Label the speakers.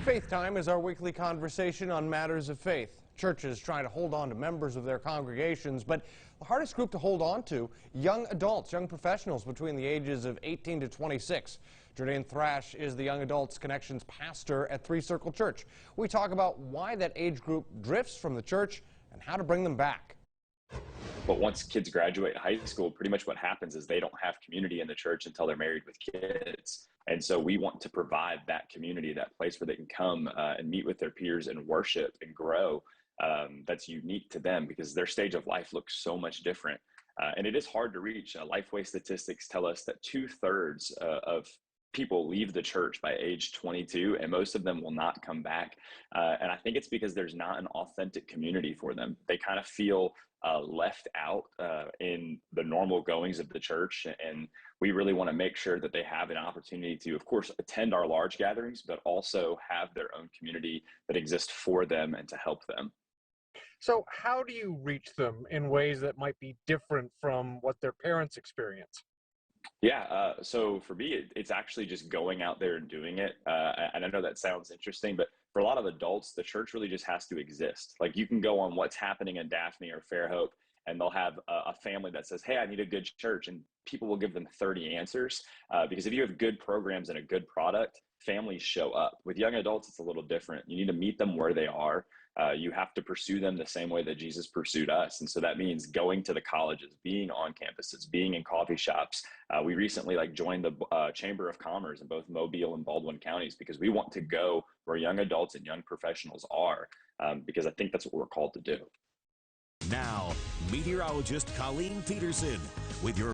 Speaker 1: Faith Time is our weekly conversation on matters of faith. Churches trying to hold on to members of their congregations, but the hardest group to hold on to, young adults, young professionals between the ages of 18 to 26. Jordan Thrash is the Young Adults Connections pastor at Three Circle Church. We talk about why that age group drifts from the church and how to bring them back.
Speaker 2: But once kids graduate high school, pretty much what happens is they don't have community in the church until they're married with kids. And so we want to provide that community, that place where they can come and meet with their peers and worship and grow. That's unique to them because their stage of life looks so much different. And it is hard to reach. Lifeway statistics tell us that 2/3 of people leave the church by age 22, and most of them will not come back. And I think it's because there's not an authentic community for them. They kind of feel left out in the normal goings of the church. And we really want to make sure that they have an opportunity to, of course, attend our large gatherings, but also have their own community that exists for them and to help them.
Speaker 3: So how do you reach them in ways that might be different from what their parents experience?
Speaker 2: Yeah, so for me, it's actually just going out there and doing it. And I know that sounds interesting, but for a lot of adults, the church really just has to exist. Like you can go on What's Happening in Daphne or Fairhope, and they'll have a family that says, hey, I need a good church. And people will give them 30 answers because if you have good programs and a good product, families show up. With young adults, it's a little different. You need to meet them where they are. You have to pursue them the same way that Jesus pursued us. And so that means going to the colleges, being on campuses, being in coffee shops. We recently joined the Chamber of Commerce in both Mobile and Baldwin counties because we want to go where young adults and young professionals are because I think that's what we're called to do.
Speaker 4: Now, meteorologist Colleen Peterson with your